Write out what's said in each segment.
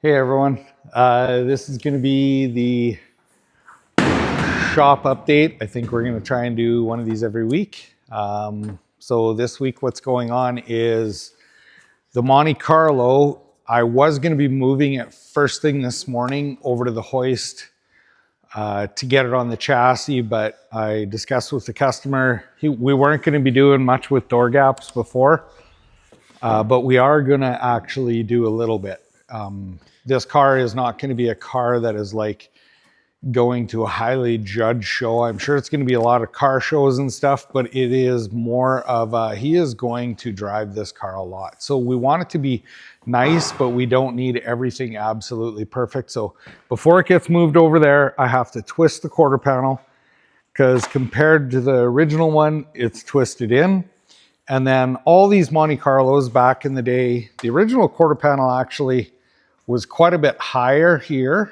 Hey everyone, this is going to be the shop update. I think we're going to try and do one of these every week. So this week what's going on is the Monte Carlo. I was going to be moving it first thing this morning over to the hoist to get it on the chassis, but I discussed with the customer, we weren't going to be doing much with door gaps before, but we are going to actually do a little bit. This car is not going to be a car that is like going to a highly judged show. I'm sure it's going to be a lot of car shows and stuff, but it is more of he is going to drive this car a lot. So we want it to be nice, but we don't need everything absolutely perfect. So before it gets moved over there, I have to twist the quarter panel because compared to the original one, it's twisted in. And then all these Monte Carlos back in the day, the original quarter panel actually was quite a bit higher here,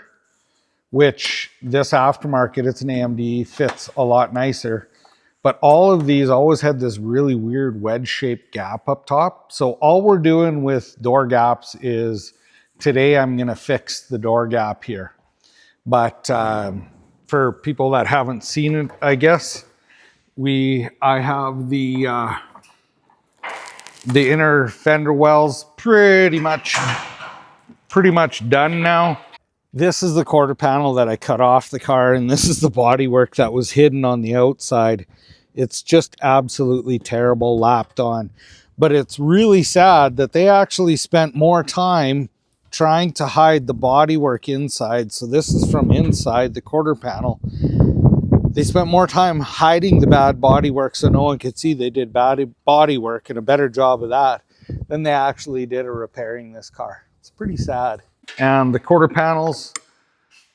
which this aftermarket, it's an AMD, fits a lot nicer. But all of these always had this really weird wedge-shaped gap up top. So all we're doing with door gaps is today I'm going to fix the door gap here. But for people that haven't seen it, I guess, I have the inner fender wells pretty much done now. This is the quarter panel that I cut off the car, and this is the bodywork that was hidden on the outside. It's just absolutely terrible, lapped on. But it's really sad that they actually spent more time trying to hide the bodywork inside. So this is from inside the quarter panel. They spent more time hiding the bad bodywork so no one could see they did bad bodywork, and a better job of that than they actually did of repairing this car. It's pretty sad. And the quarter panels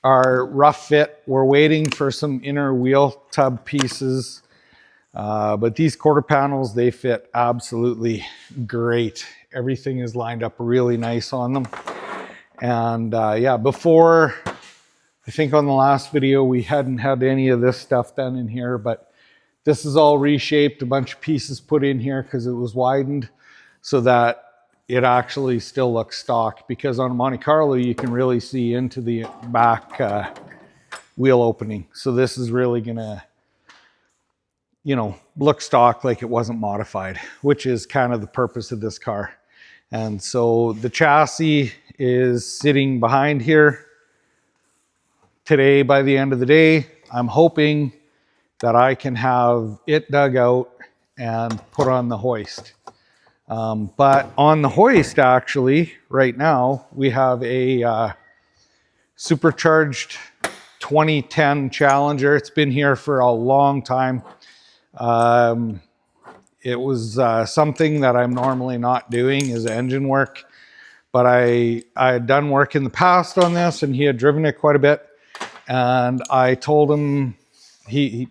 are rough fit. We're waiting for some inner wheel tub pieces. But these quarter panels, they fit absolutely great. Everything is lined up really nice on them. And yeah, before, I think on the last video, we hadn't had any of this stuff done in here, but this is all reshaped, a bunch of pieces put in here because it was widened so that it actually still looks stock, because on a Monte Carlo, you can really see into the back wheel opening. So this is really gonna, look stock, like it wasn't modified, which is kind of the purpose of this car. And so the chassis is sitting behind here. Today, by the end of the day, I'm hoping that I can have it dug out and put on the hoist. But on the hoist, actually, right now, we have a Supercharged 2010 Challenger. It's been here for a long time. It was something that I'm normally not doing is engine work, but I had done work in the past on this, and he had driven it quite a bit. And I told him, he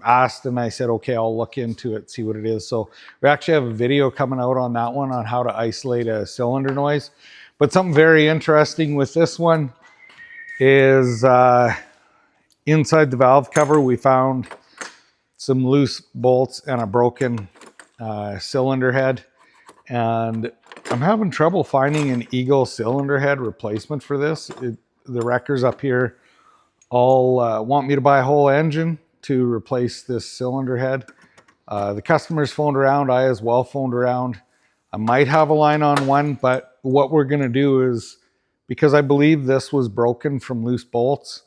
asked, and I said, okay, I'll look into it, see what it is. So we actually have a video coming out on that one on how to isolate a cylinder noise. But something very interesting with this one is inside the valve cover, we found some loose bolts and a broken cylinder head. And I'm having trouble finding an Eagle cylinder head replacement for this. The wreckers up here all want me to buy a whole engine to replace this cylinder head. The customers phoned around, I as well phoned around. I might have a line on one, but what we're gonna do is, because I believe this was broken from loose bolts,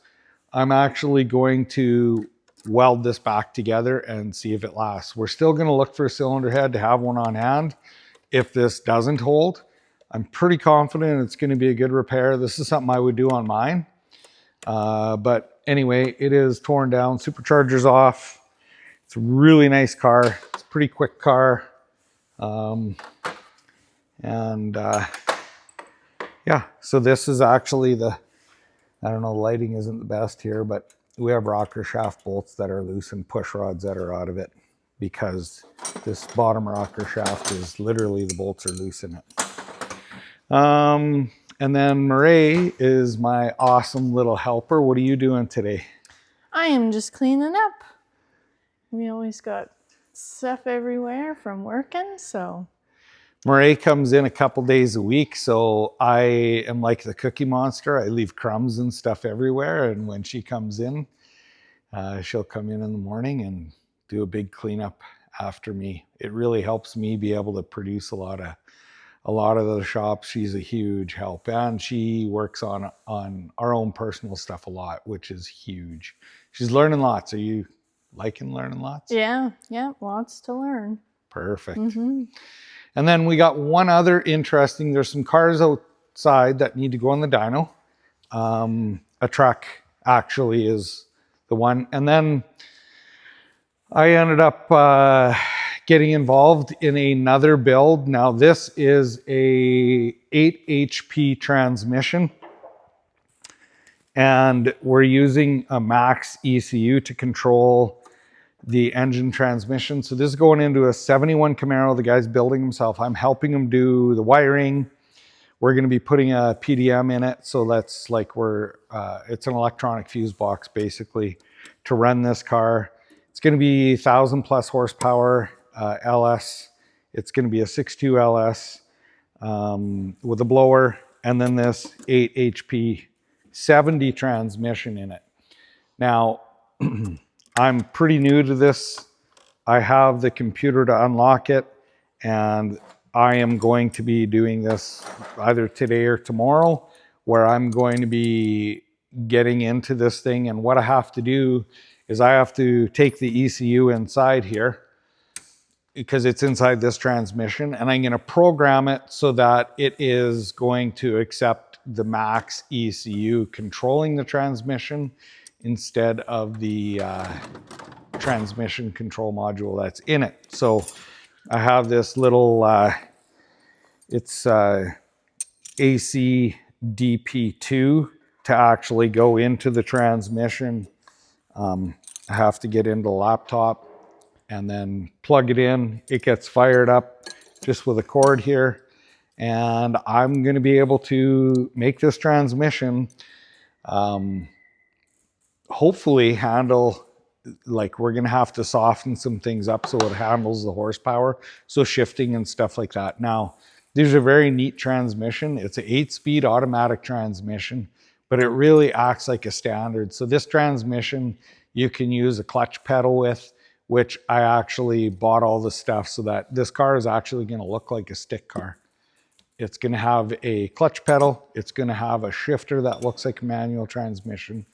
I'm actually going to weld this back together and see if it lasts. We're still gonna look for a cylinder head to have one on hand if this doesn't hold. I'm pretty confident it's gonna be a good repair. This is something I would do on mine. But anyway, it is torn down. Supercharger's off. It's a really nice car. It's a pretty quick car. Yeah, so this is actually I don't know, the lighting isn't the best here, but we have rocker shaft bolts that are loose and push rods that are out of it, because this bottom rocker shaft is literally, the bolts are loose in it. And then Marray is my awesome little helper. What are you doing today? I am just cleaning up. We always got stuff everywhere from working, so. Marray comes in a couple days a week, so I am like the Cookie Monster. I leave crumbs and stuff everywhere, and when she comes in, she'll come in the morning and do a big cleanup after me. It really helps me be able to produce a lot of the shop. She's a huge help, and she works on our own personal stuff a lot, which is huge. She's learning lots. Are you liking learning lots? Yeah, lots to learn. Perfect. And then we got one other interesting, there's some cars outside that need to go on the dyno. A truck actually is the one. And then I ended up getting involved in another build. Now this is a 8 HP transmission. And we're using a max ECU to control the engine transmission. So this is going into a 71 Camaro. The guy's building himself. I'm helping him do the wiring. We're going to be putting a PDM in it. So that's like it's an electronic fuse box basically to run this car. It's going to be 1,000 plus horsepower LS. It's going to be a 6.2 LS with a blower, and then this 8 HP 70 transmission in it. Now, I'm pretty new to this. I have the computer to unlock it, and I am going to be doing this either today or tomorrow, where I'm going to be getting into this thing. And what I have to do is I have to take the ECU inside here, because it's inside this transmission, and I'm going to program it so that it is going to accept the max ECU controlling the transmission instead of the transmission control module that's in it. So I have this little, it's AC DP2 to actually go into the transmission. I have to get into the laptop and then plug it in. It gets fired up just with a cord here. And I'm going to be able to make this transmission hopefully handle, like we're going to have to soften some things up so it handles the horsepower. So shifting and stuff like that. Now, these are very neat transmission. It's an 8-speed automatic transmission, but it really acts like a standard. So this transmission, you can use a clutch pedal with, which I actually bought all the stuff so that this car is actually going to look like a stick car. It's going to have a clutch pedal. It's going to have a shifter that looks like a manual transmission,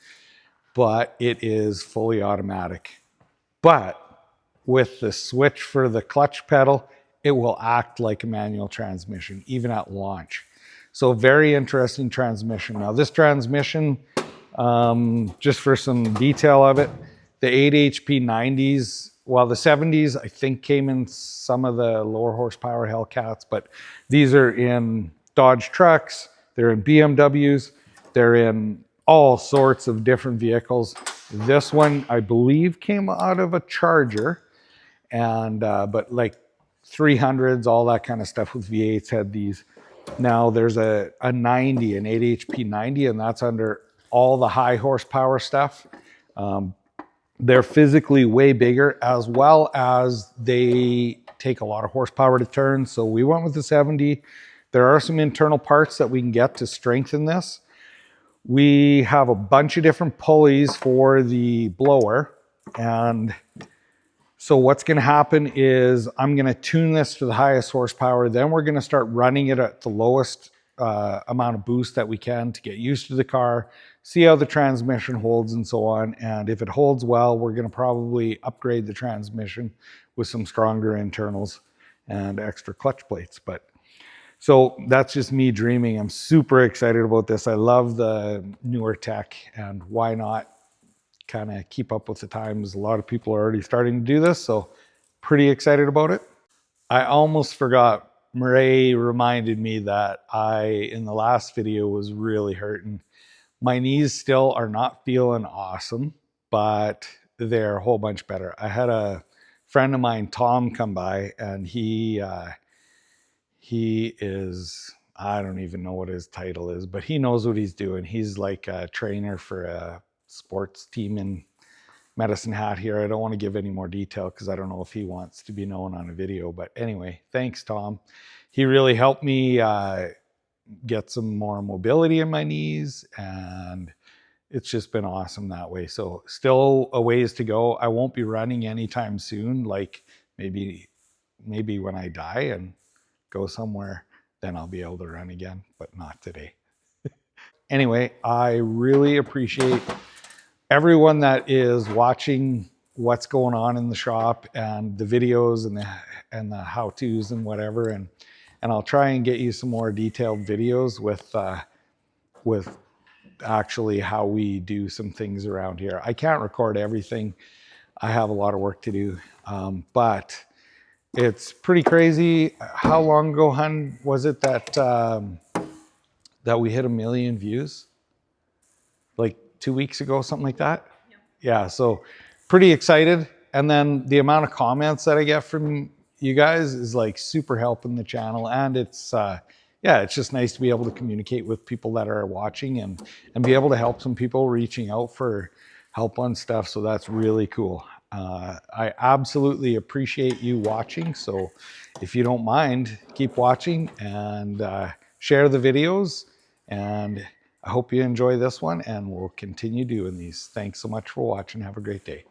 but it is fully automatic. But with the switch for the clutch pedal, it will act like a manual transmission, even at launch. So very interesting transmission. Now this transmission, just for some detail of it, the 8 HP 90s, well, the 70s, I think came in some of the lower horsepower Hellcats, but these are in Dodge trucks, they're in BMWs, they're in all sorts of different vehicles. This one, I believe, came out of a Charger, and but like 300s, all that kind of stuff with V8s had these. Now there's a 90, an 8 HP 90, and that's under all the high horsepower stuff. They're physically way bigger, as well as they take a lot of horsepower to turn. So we went with the 70. There are some internal parts that we can get to strengthen this. We have a bunch of different pulleys for the blower. And so what's going to happen is I'm going to tune this to the highest horsepower. Then we're going to start running it at the lowest amount of boost that we can to get used to the car, see how the transmission holds and so on. And if it holds well, we're going to probably upgrade the transmission with some stronger internals and extra clutch plates. But so that's just me dreaming. I'm super excited about this. I love the newer tech, and why not kind of keep up with the times? A lot of people are already starting to do this, so pretty excited about it. I almost forgot. Marray reminded me that in the last video, was really hurting. My knees still are not feeling awesome, but they're a whole bunch better. I had a friend of mine, Tom, come by, and he is, I don't even know what his title is, but he knows what he's doing. He's like a trainer for a sports team in medicine hat here. I don't want to give any more detail because I don't know if he wants to be known on a video. But anyway, thanks, Tom. He really helped me get some more mobility in my knees, and it's just been awesome that way. So still a ways to go. I won't be running anytime soon. Like maybe when I die and go somewhere, then I'll be able to run again, but not today. Anyway, I really appreciate everyone that is watching what's going on in the shop and the videos and the how-tos and whatever, and I'll try and get you some more detailed videos with actually how we do some things around here. I can't record everything. I have a lot of work to do, but it's pretty crazy. How long ago, hun, was it that that we hit 1 million views? Like 2 weeks ago, something like that? Yeah, so pretty excited. And then the amount of comments that I get from you guys is like super helping the channel. And it's, yeah, it's just nice to be able to communicate with people that are watching and be able to help some people reaching out for help on stuff. So that's really cool. I absolutely appreciate you watching. So if you don't mind, keep watching and share the videos. And I hope you enjoy this one, and we'll continue doing these. Thanks so much for watching. Have a great day.